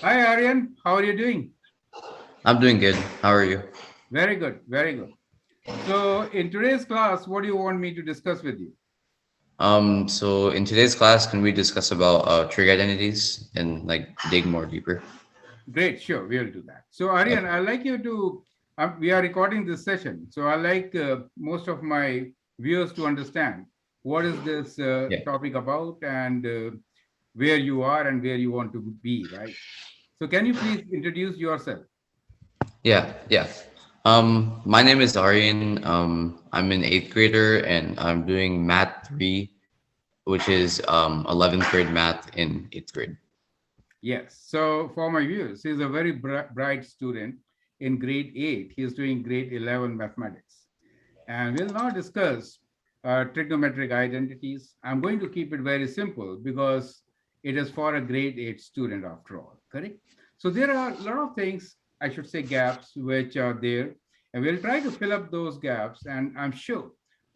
Hi, Aryan. How are you doing? I'm doing good. How are you? Very good, very good. So, in today's class, what do you want me to discuss with you? So in today's class, can we discuss about trig identities and like dig more deeper? Great, sure, we'll do that. So, Aryan, Okay. I'd like you to, we are recording this session. So, I like most of my viewers to understand what is this Yeah. topic about and where you are and where you want to be, right? So, can you please introduce yourself? Yeah. My name is Aryan. I'm an eighth grader and I'm doing math three, which is 11th grade math in eighth grade. Yes. So for my viewers, he's a very bright student in grade 8. He's doing grade 11 mathematics. And we'll now discuss trigonometric identities. I'm going to keep it very simple because it is for a grade 8 student after all, correct? So there are a lot of things, I should say gaps, which are there. And we'll try to fill up those gaps. And I'm sure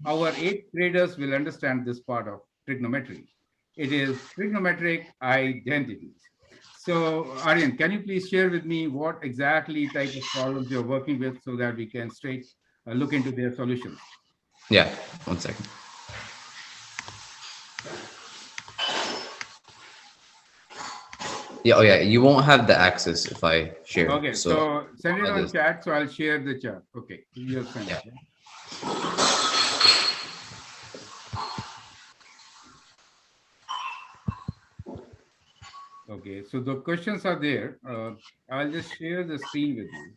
our 8th graders will understand this part of trigonometry. It is trigonometric identities. So, Aryan, can you please share with me what exactly type of problems you're working with so that we can straight look into their solutions? Yeah. One second. Yeah. Oh yeah. You won't have the access if I share. Okay, So so send it I'll on just chat. So I'll share the chat. Okay, you have sent it. yeah. Yeah? Okay, so the questions are there. I'll just share the screen with you.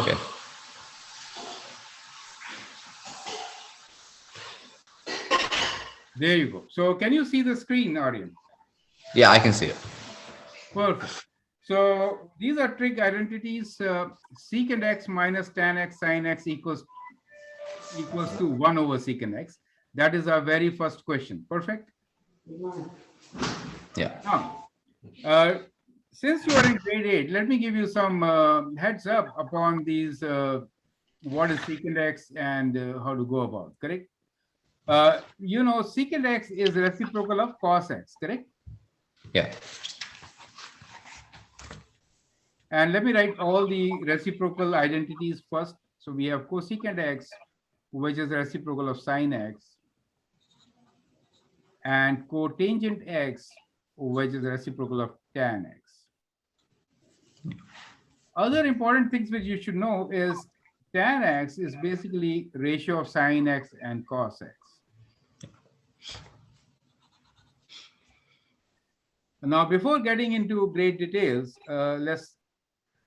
Okay. There you go. So can you see the screen, Aryan? Yeah, I can see it. Perfect. So these are trig identities. Secant x minus tan x sin x equals to 1 over secant x. That is our very first question. Perfect. Yeah. Now, uh, since you are in grade 8, let me give you some heads up upon these what is secant x and how to go about, correct? Secant x is reciprocal of cos x, correct? Yeah. And let me write all the reciprocal identities first. So we have cosecant x, which is reciprocal of sin x, and cotangent x, which is reciprocal of tan x. Other important things which you should know is tan x is basically ratio of sin x and cos x. Now, before getting into great details, let's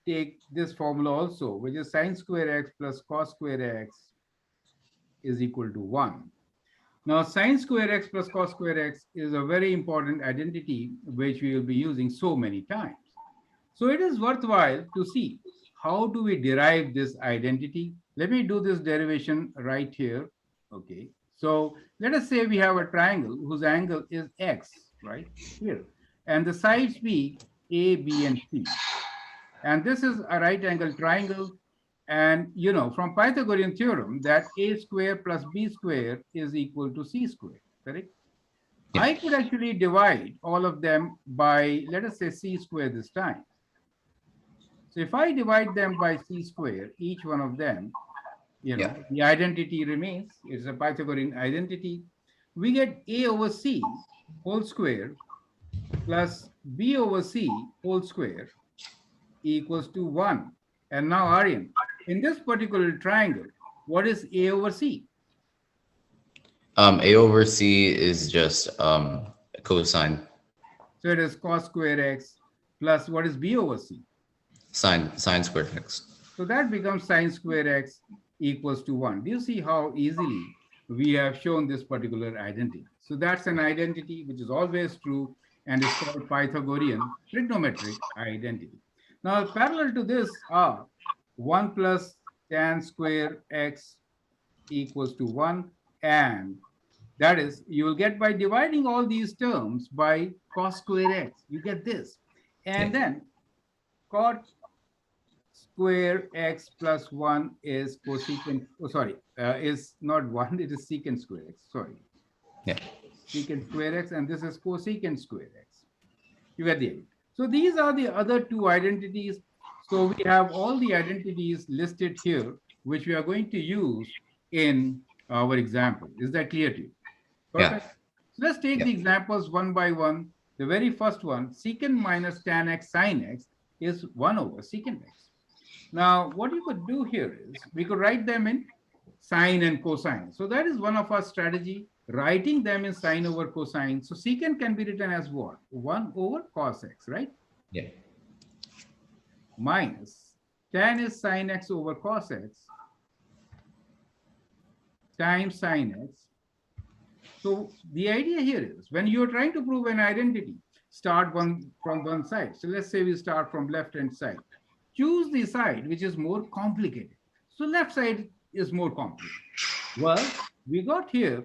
take this formula also, which is sin square x plus cos square x is equal to 1. Now, sin square x plus cos square x is a very important identity which we will be using so many times. So it is worthwhile to see how do we derive this identity. Let me do this derivation right here. Okay. So let us say we have a triangle whose angle is x, right here, and the sides be A, B, and C. And this is a right angle triangle. And you know from Pythagorean theorem that a square plus b square is equal to c square, correct? Yeah. I could actually divide all of them by, let us say, c square this time. So if I divide them by c square, each one of them, Yeah. the identity remains. It's a Pythagorean identity. We get a over c whole square plus b over c whole square equals to 1. And now, Aryan, in this particular triangle, what is a over c? A over C is just cosine So it is cos square x plus what is b over c? sine squared x. So that becomes sine square x equals to 1. Do you see how easily we have shown this particular identity? So that's an identity which is always true and is called Pythagorean trigonometric identity. Now, parallel to this are 1 plus tan square x equals to 1, and that is you will get by dividing all these terms by cos square x. You get this. Yeah. And then cot square x plus 1 is cosecant, oh, sorry, is not 1, it is secant square x. Sorry, Yeah. secant square x, and this is cosecant square x. You get the idea. So these are the other two identities. So we have all the identities listed here, which we are going to use in our example. Is that clear to you? Yeah. Perfect. So let's take Yeah. the examples one by one. The very first one, secant minus tan x sine x is 1 over secant x. Now, what you could do here is we could write them in sine and cosine. So that is one of our strategy, writing them in sine over cosine. So secant can be written as what? 1 over cos x, right? Yeah. Minus tan is sine x over cos x times sine x. So the idea here is when you're trying to prove an identity, start one from one side. So let's say we start from left hand side. Choose the side which is more complicated. So left side is more complicated. Well, we got here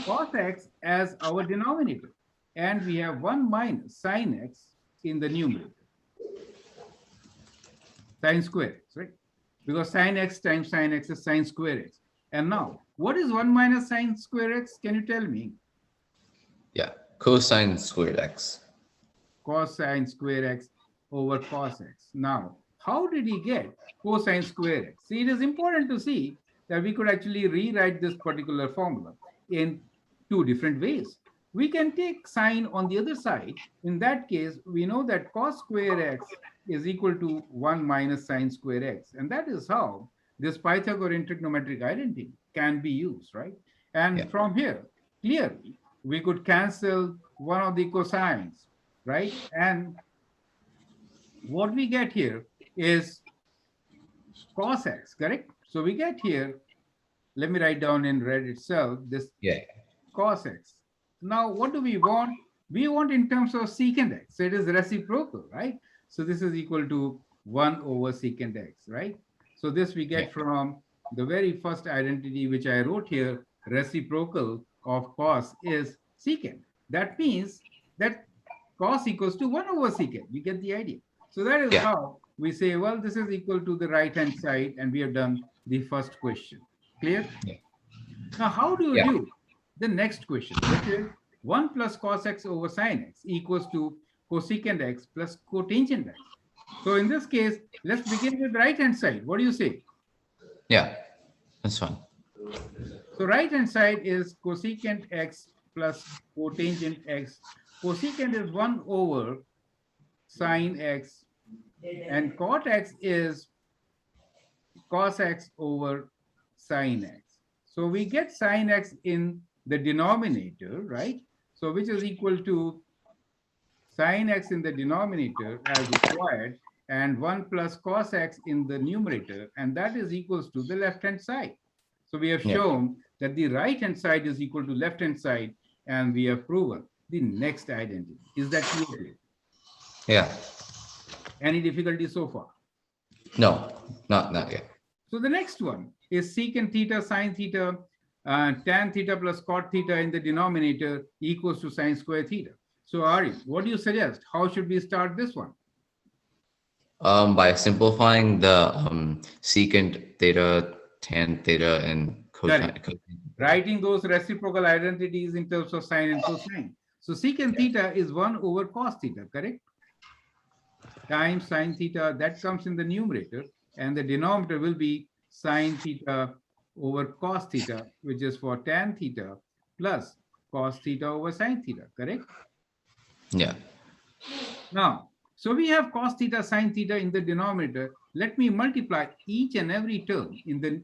cos x as our denominator, and we have 1 minus sine x in the numerator, sine square x, right? Because sine x times sine x is sine square x. And now, what is 1 minus sine square x? Can you tell me? Yeah. Cosine squared x. Cosine square x over cos x. Now, how did he get cosine square x? See, it is important to see that we could actually rewrite this particular formula in two different ways. We can take sine on the other side. In that case, we know that cos square x is equal to 1 minus sine square x. And that is how this Pythagorean trigonometric identity can be used, right? Yeah. And from here, clearly, we could cancel one of the cosines, right? And what we get here is cos x, correct? So we get here, let me write down in red itself, this Yeah. cos x. Now, what do we want? We want in terms of secant x. So it is reciprocal, right? So this is equal to 1 over secant x, right? So this we Yeah. get from the very first identity which I wrote here, reciprocal of cos is secant. That means that cos equals to 1 over secant. You get the idea. So that is Yeah. how we say, well, this is equal to the right-hand side, and we have done the first question. Clear? Yeah. Now, how do you Yeah. do the next question, which is 1 plus cos x over sine x equals to cosecant x plus cotangent x. So in this case, let's begin with the right-hand side. What do you say? Yeah. That's fine. So right-hand side is cosecant x plus cotangent x. Cosecant is 1 over sine x, and cot x is cos x over sine x. So we get sine x in the denominator, right? So which is equal to sine x in the denominator as required, and 1 plus cos x in the numerator, and that is equals to the left-hand side. So we have Yeah. shown that the right-hand side is equal to left-hand side, and we have proven the next identity. Is that clear to you? Yeah. Any difficulty so far? No, not Okay. yet. So the next one is secant theta sine theta tan theta plus cot theta in the denominator equals to sine square theta. So Aryan, what do you suggest? How should we start this one? By simplifying the secant theta, tan theta, and Correct. cosine. Writing those reciprocal identities in terms of sine and cosine. So secant theta is 1 over cos theta, correct? Times sine theta, that comes in the numerator, and the denominator will be sine theta over cos theta, which is for tan theta plus cos theta over sine theta, correct? Yeah. Now, so we have cos theta sine theta in the denominator. Let me multiply each and every term in the,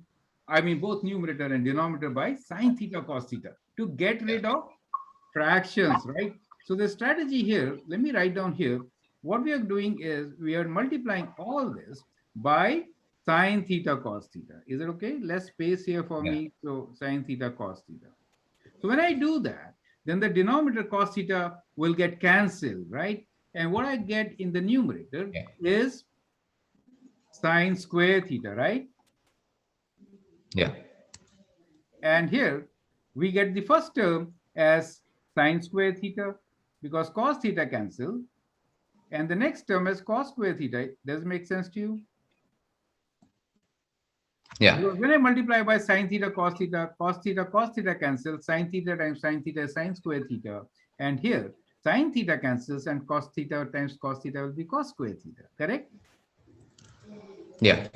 I mean, both numerator and denominator by sine theta cos theta to get rid of fractions, right? So the strategy here, let me write down here. What we are doing is we are multiplying all this by sine theta cos theta. Is it okay? Less space here for Yeah. me. So sine theta cos theta. So when I do that, then the denominator cos theta will get cancelled, right? And what I get in the numerator Yeah. is sine square theta, right? Yeah. And here we get the first term as sine square theta because cos theta cancel. And the next term is cos square theta. Does it make sense to you? Yeah. Because when I multiply by sine theta, cos theta cancel. Sine theta times sine theta is sine square theta. And here Sine theta cancels and cos theta times cos theta will be cos square theta, correct? Yeah.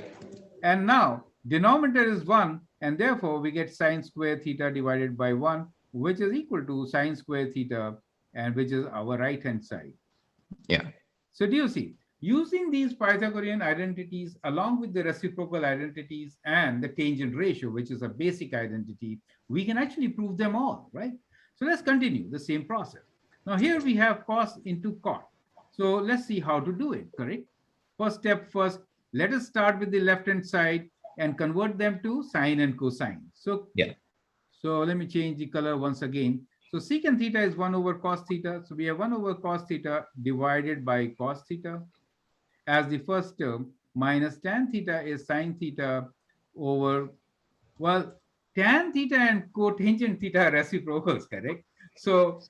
And now denominator is 1 and therefore we get sine square theta divided by 1, which is equal to sine square theta, and which is our right hand side. Yeah. So do you see, using these Pythagorean identities along with the reciprocal identities and the tangent ratio, which is a basic identity, we can actually prove them all, right? So let's continue the same process. Now here we have cos into cot. So let's see how to do it, correct? First step first, let us start with the left hand side and convert them to sine and cosine. Yeah. So let me change the color once again. So secant theta is 1 over cos theta. So we have 1 over cos theta divided by cos theta as the first term, minus tan theta is sine theta over, well, tan theta and cotangent theta are reciprocals, correct? So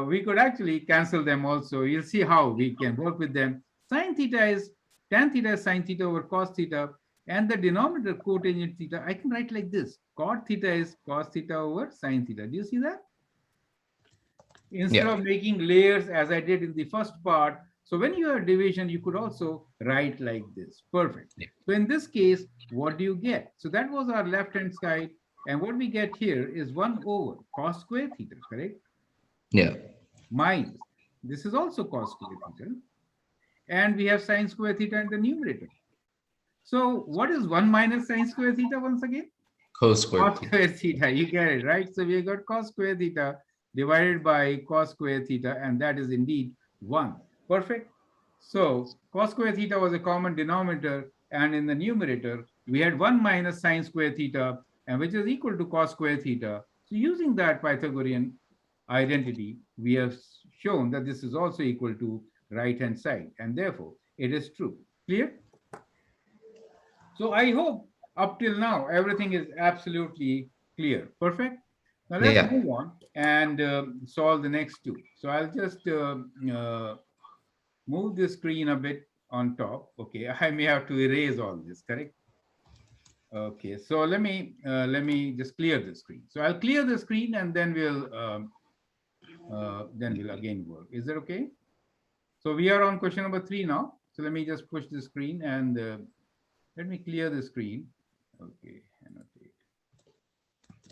we could actually cancel them also. You'll see how we can work with them. Sine theta is tan theta is sine theta over cos theta, and the denominator cotangent theta, I can write like this. Cot theta is cos theta over sine theta. Do you see that? Instead Yeah. of making layers as I did in the first part. So when you have division, you could also write like this. Perfect. Yeah. So in this case, what do you get? So that was our left-hand side. And what we get here is 1 over cos square theta, correct? Yeah. Minus. This is also cos square theta. And we have sine square theta in the numerator. So what is 1 minus sine square theta once again? Cos squared Cos theta. square theta, you get it, right? So we got cos square theta divided by cos square theta, and that is indeed 1. Perfect. So cos square theta was a common denominator, and in the numerator, we had 1 minus sine square theta, and which is equal to cos square theta. So using that Pythagorean identity, we have shown that this is also equal to right-hand side, and therefore it is true. Clear? So I hope up till now everything is absolutely clear. Perfect. Now let's Yeah. move on and solve the next two. So I'll just move the screen a bit on top. Okay, I may have to erase all this. Correct. Okay, so let me just clear the screen. So I'll clear the screen and then we'll again work. Is that okay? So we are on question number 3 now. So let me just push the screen and let me clear the screen. Okay, annotate.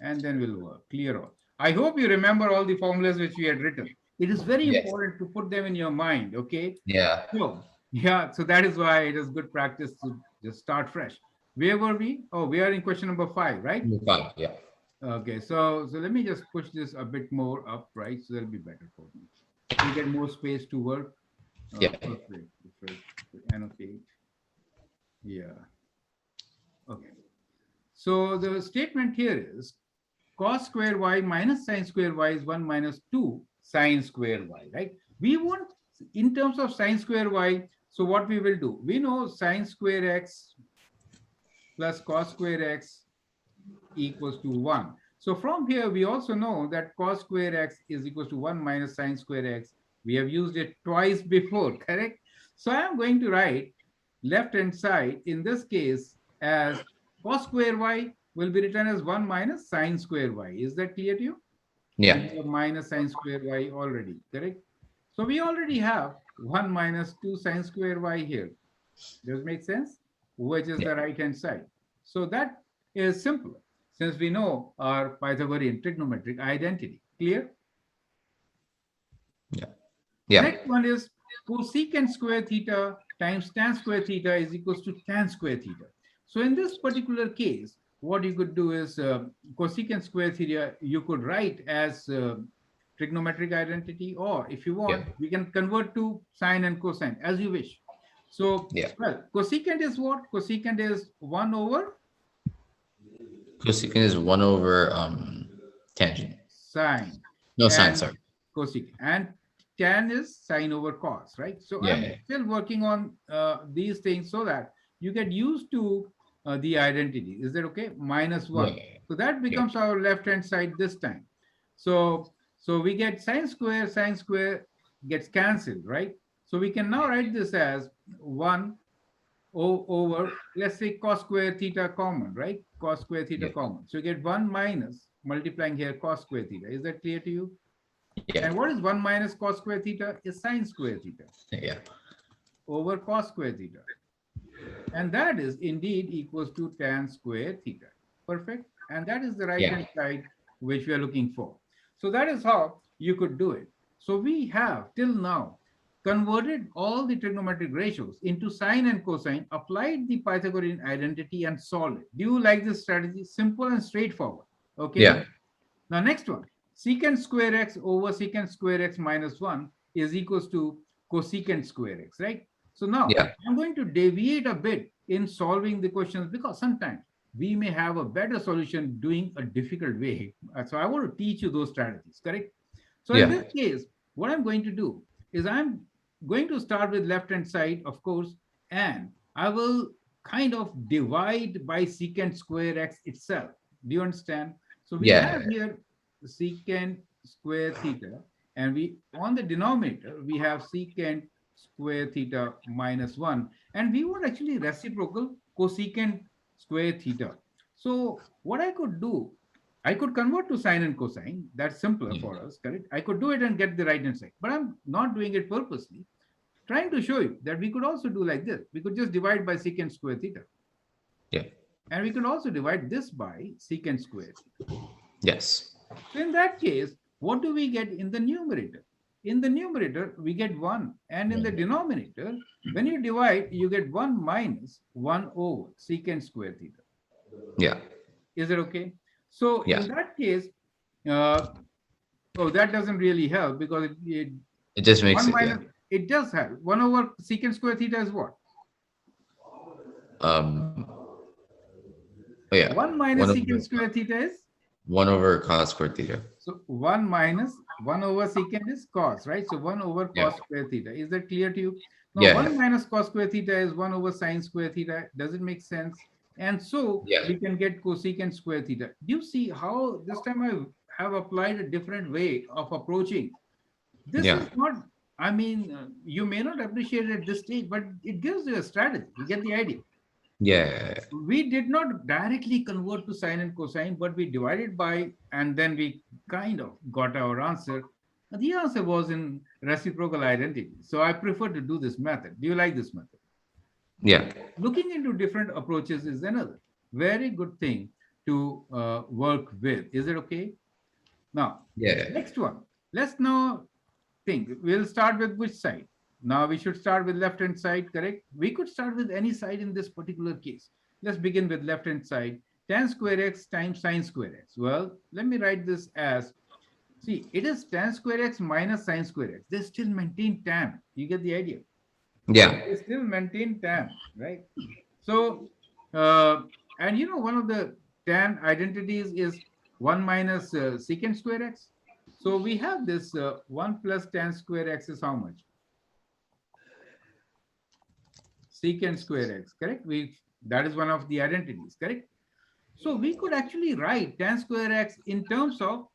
And then we'll work. Clear all. I hope you remember all the formulas which we had written. It is very Yes. important to put them in your mind. Okay. Yeah. So yeah, so that is why it is good practice to just start fresh. Where were we? Oh, we are in question number 5, right? Number 5. Yeah. Okay, so let me just push this a bit more up, right? So that'll be better for me. You get more space to work. Yeah. Perfect. Perfect. Annotate. Yeah. Okay. So the statement here is cos square y minus sine square y is 1 minus 2 sine square y, right? We want, in terms of sine square y, so what we will do, we know sine square x plus cos square x equals to 1. So from here, we also know that cos square x is equals to 1 minus sine square x. We have used it twice before, correct? So I am going to write left-hand side, in this case, as cos square y will be written as 1 minus sine square y. Is that clear to you? Yeah. We have minus sine square y already, correct? So we already have 1 minus 2 sine square y here. Does it make sense? Which is Yeah. the right-hand side. So that is simpler, since we know our Pythagorean trigonometric identity. Clear? Yeah. The Yeah. next one is cosecant square theta times tan square theta is equals to tan square theta. So in this particular case, what you could do is cosecant square theta, you could write as trigonometric identity, or if you Yeah. want, we can convert to sine and cosine as you wish. So, Yeah. well, cosecant is what? Cosecant is 1 over Cosecant is 1 over tangent. sine, No, sine, and sorry. cosecant, and tan is sine over cos, right? So Yeah. I'm Yeah. still working on these things so that you get used to the identity. Is that okay? Minus Yeah. 1. So that Yeah. becomes our left hand side this time. So we get sine square gets cancelled, right? So we can now write this as 1 over, let's say, cos square theta common, right? Cos square theta Yeah. common. So you get 1 minus multiplying here cos square theta. Is that clear to you? Yeah. And what is 1 minus cos square theta? Is sine square theta Yeah. over cos square theta. And that is indeed equals to tan square theta. Perfect. And that is the right Yeah. hand side which we are looking for. So that is how you could do it. So we have till now converted all the trigonometric ratios into sine and cosine, applied the Pythagorean identity and solved it. Do you like this strategy? Simple and straightforward. Okay. Yeah. Now, next one, secant square x over secant square x minus 1 is equals to cosecant square x, right? So now Yeah. I'm going to deviate a bit in solving the questions because sometimes we may have a better solution doing a difficult way. So I want to teach you those strategies, correct? So in Yeah. this case, what I'm going to do is I'm going to start with left hand side, of course, and I will kind of divide by secant square x itself. Do you understand? So we have Yeah. here secant square theta, and we on the denominator we have secant square theta minus 1, and we want actually reciprocal cosecant square theta. So what I could do, I could convert to sine and cosine. That's simpler Yeah. for us, correct? I could do it and get the right hand side, but I'm not doing it purposely. Trying to show you that we could also do like this. We could just divide by secant square theta, Yeah. and we could also divide this by secant square theta. Yes. So in that case, what do we get in the numerator? In the numerator, we get 1. And in the denominator, when you divide, you get 1 minus 1 over secant square theta. Yeah. Is it okay? So Yeah. in that case, uh, oh, that doesn't really help because it It just makes 1 it. Yeah. minus, it does help. 1 over secant square theta is what? Um. Oh yeah. 1 One minus over secant square theta is? one over cos squared theta. So 1 minus 1 over secant is cos, right? So 1 over Yeah. cos square theta. Is that clear to you? Now Yeah. 1 minus cos square theta is 1 over sine square theta. Does it make sense? And so Yeah. we can get cosecant square theta. Do you see how this time I have applied a different way of approaching? This Yeah. is not, I mean, you may not appreciate it at this stage, but it gives you a strategy. You get the idea. Yeah. We did not directly convert to sine and cosine, but we divided by, and then we kind of got our answer. The answer was in reciprocal identity. So I prefer to do this method. Do you like this method? Yeah. Looking into different approaches is another very good thing to work with. Is it okay? Now, Yeah. next one. Let's now think. We'll start with which side? Now we should start with left hand side, correct? We could start with any side in this particular case. Let's begin with left hand side. Tan square x times sine square x. Well, let me write this as, see, it is tan square x minus sine square x. They still maintain tan. You get the idea? Yeah. They still maintain tan, right? So, uh, and you know, one of the tan identities is 1 minus secant square x. So we have this 1 plus tan square x is how much? Secant square x, correct? That is one of the identities, correct? So we could actually write tan square x in terms of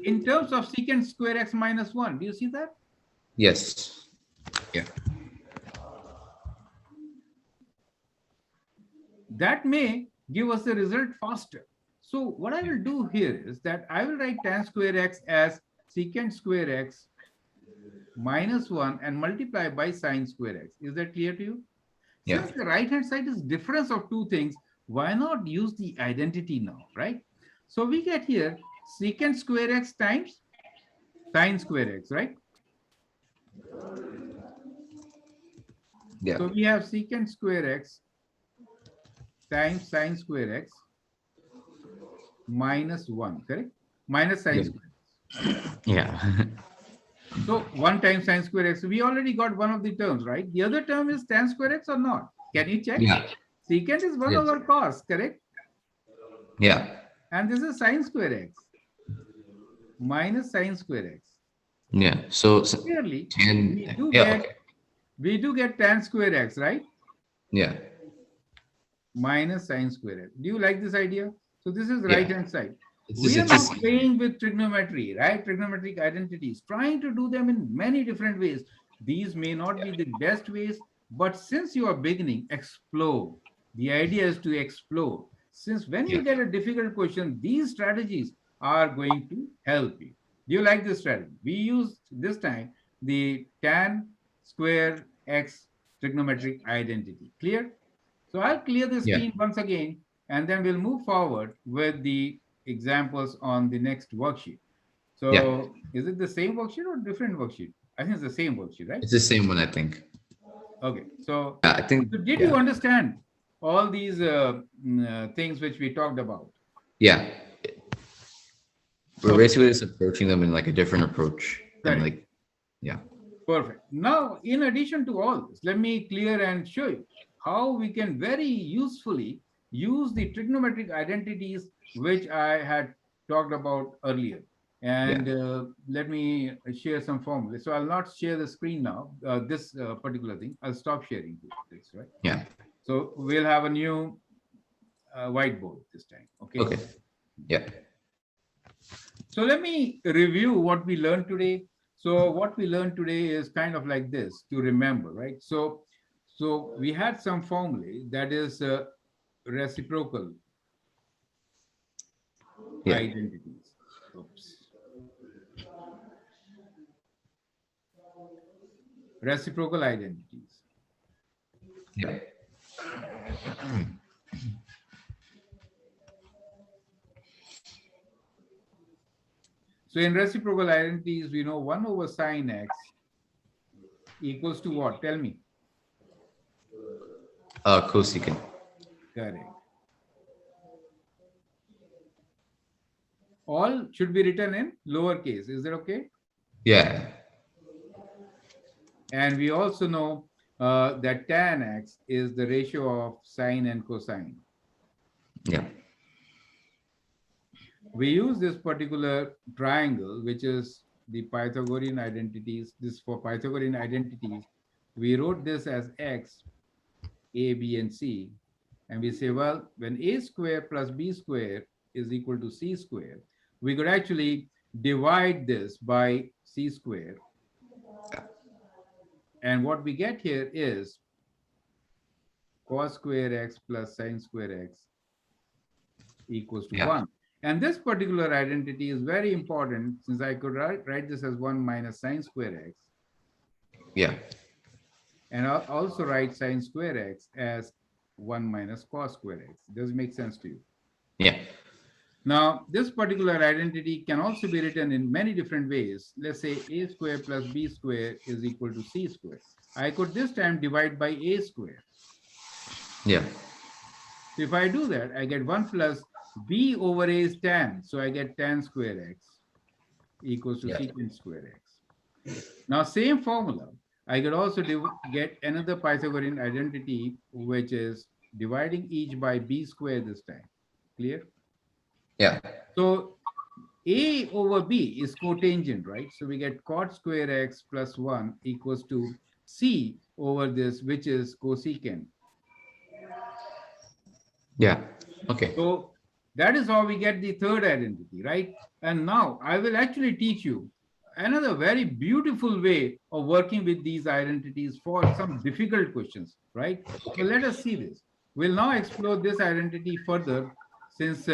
secant square x minus 1. Do you see that? Yes. Yeah. That may give us the result faster. So what I will do here is that I will write tan square x as secant square x minus 1 and multiply by sine square x. Is that clear to you? Yeah. Since the right hand side is difference of two things, why not use the identity now, right? So we get here secant square x times sine square x, right? Yeah. So we have secant square x times sine square x minus 1, correct? Minus sine Yeah. square. Yeah. So 1 times sine square x. We already got one of the terms, right? The other term is tan square x or not? Can you check? Yeah. Secant is 1 Yes. over cos, correct? Yeah. And this is sine square x minus sine square x. Yeah. So Clearly, 10. we do Yeah. get Okay. we do get tan square x, right? Yeah. Minus sine square x. Do you like this idea? So this is right Yeah. hand side. It's just We are now interesting. playing with trigonometry, right? Trigonometric identities, trying to do them in many different ways. These may not be the best ways, but since you are beginning, explore. The idea is to explore. Since when Yeah. you get a difficult question, these strategies are going to help you. Do you like this strategy? We used this time the tan square x trigonometric identity. Clear? So I'll clear the Yeah. screen once again, and then we'll move forward with the examples on the next worksheet. Yeah. So is it the same worksheet or different worksheet? I think it's the same worksheet, right? It's the same one, I think. Okay. So, Yeah, I think. so did you Yeah. understand all these things which we talked about? Yeah. We're Okay. basically just approaching them in like a different approach, and Correct. like, yeah. Perfect. Now, in addition to all this, let me clear and show you how we can very usefully use the trigonometric identities which I had talked about earlier. Yeah. And let me share some formulas. So I'll not share the screen now, this particular thing. I'll stop sharing this, right? Yeah. So we'll have a new whiteboard this time, okay? Okay. Yeah. So let me review what we learned today. So what we learned today is kind of like this to remember, right? So we had some formulae that is reciprocal Yeah. identities. Oops. Reciprocal identities. Yeah. So in reciprocal identities, we know 1 over sine x equals to what? Tell me. Cosecant. Correct. All should be written in lowercase. Is that okay? Yeah. And we also know that tan x is the ratio of sine and cosine. Yeah. We use this particular triangle, which is the Pythagorean identities. This for Pythagorean identities, we wrote this as x, a, b, and c. And we say, well, when a square plus b square is equal to c square, we could actually divide this by c square. And what we get here is cos square x plus sine square x equals to Yeah. 1. And this particular identity is very important since I could write this as 1 minus sine square x. Yeah. And I'll also write sine square x as 1 minus cos square x. Does it make sense to you? Yeah. Now, this particular identity can also be written in many different ways. Let's say a square plus b square is equal to c square. I could this time divide by a square. Yeah. So if I do that, I get 1 plus b over a is tan. So I get tan square x equals to Yeah. secant square x. Now, same formula, I could also get another Pythagorean identity, which is dividing each by b square this time. Clear? Yeah. So a over b is cotangent, right? So we get cot square x plus 1 equals to c over this, which is cosecant. Yeah. Okay. So that is how we get the third identity, right? And now I will actually teach you another very beautiful way of working with these identities for some difficult questions, right? So Okay. let us see this. We'll now explore this identity further since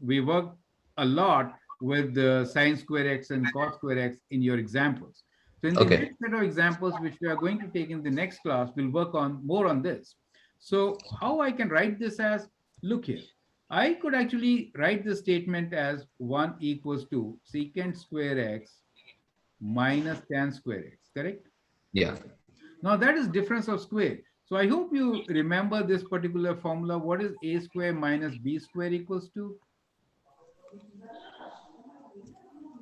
we worked a lot with the sine square x and cos square x in your examples. So in the Okay. next set of examples, which we are going to take in the next class, we'll work on more on this. So how I can write this as, look here, I could actually write the statement as 1 equals to secant square x minus tan square x, correct? Yeah. Now that is difference of square. So I hope you remember this particular formula. What is a square minus b square equals to?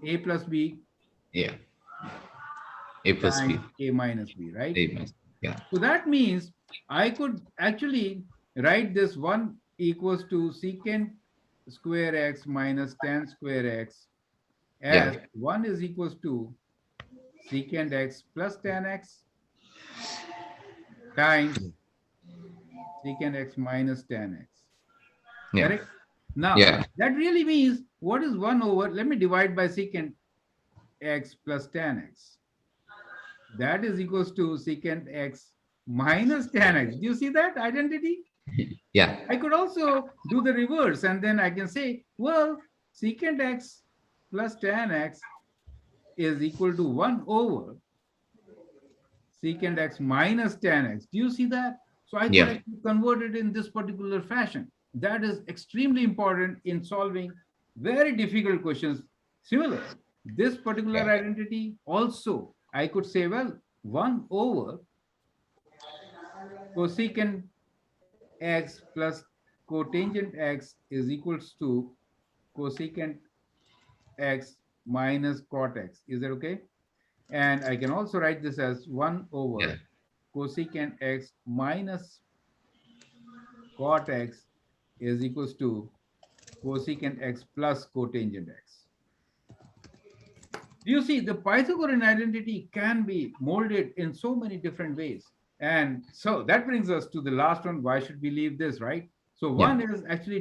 A plus b Yeah. A plus B. times a minus b, right? A minus. Yeah. So that means I could actually write this 1 equals to secant square x minus tan square x Yeah. as 1 is equals to secant x plus tan x times secant x minus tan x. Yeah. Correct? Now, Yeah. that really means what is 1 over, let me divide by secant x plus tan x. That is equals to secant x minus tan x. Do you see that identity? Yeah. I could also do the reverse and then I can say, well, secant x plus tan x is equal to 1 over secant x minus tan x. Do you see that? So I could Yeah. actually convert it in this particular fashion. That is extremely important in solving very difficult questions. Similarly, this particular Yeah. identity also, I could say, well, 1 over cosecant x plus cotangent x is equals to cosecant x minus cot x. Is that okay? And I can also write this as 1 Yeah. over cosecant x minus cot x is equals to cosecant x plus cotangent x. You see, the Pythagorean identity can be molded in so many different ways. And so that brings us to the last one. Why should we leave this, right? So Yeah. one is actually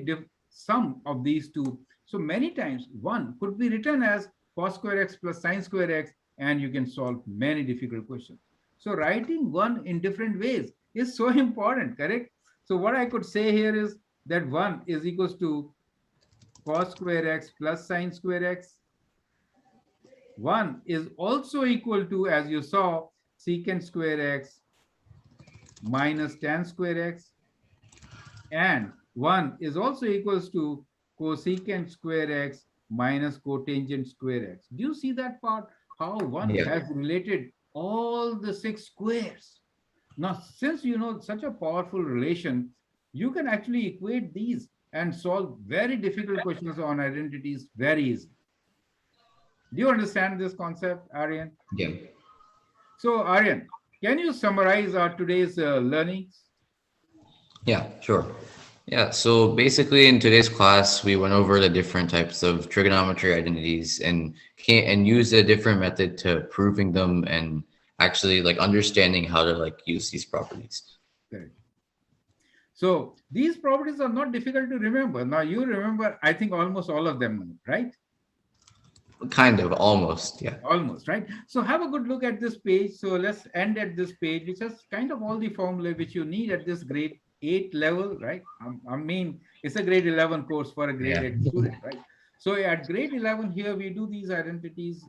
sum of these two. So many times one could be written as cos square x plus sine square x, and you can solve many difficult questions. So writing one in different ways is so important, correct? So what I could say here is that one is equals to cos square x plus sine square x. 1 is also equal to, as you saw, secant square x minus tan square x, and 1 is also equals to cosecant square x minus cotangent square x. Do you see that part? How 1 Yeah. has related all the 6 squares. Now, since you know such a powerful relation, you can actually equate these and solve very difficult questions on identities very easily. Do you understand this concept, Aryan? Yeah. So, Aryan, can you summarize our today's learnings? Yeah, sure. Yeah, so basically in today's class, we went over the different types of trigonometry identities and used a different method to proving them and actually like understanding how to like use these properties. Correct. So, these properties are not difficult to remember. Now, you remember, I think, almost all of them, right? Kind of, almost, yeah. Almost, right? So, have a good look at this page. So, let's end at this page, which has kind of all the formula which you need at this grade 8 level, right? I mean, it's a grade 11 course for a grade Yeah. 8 student, right? So, at grade 11, here we do these identities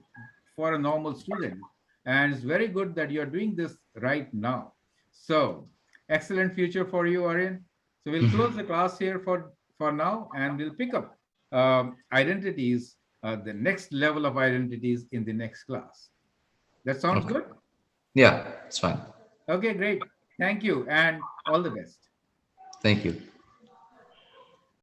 for a normal student. And it's very good that you're doing this right now. So, excellent future for you, Aryan. So, we'll close the class here for now, and we'll pick up identities, the next level of identities in the next class. That sounds Okay. good? Yeah, it's fine. Okay, great. Thank you and all the best. Thank you.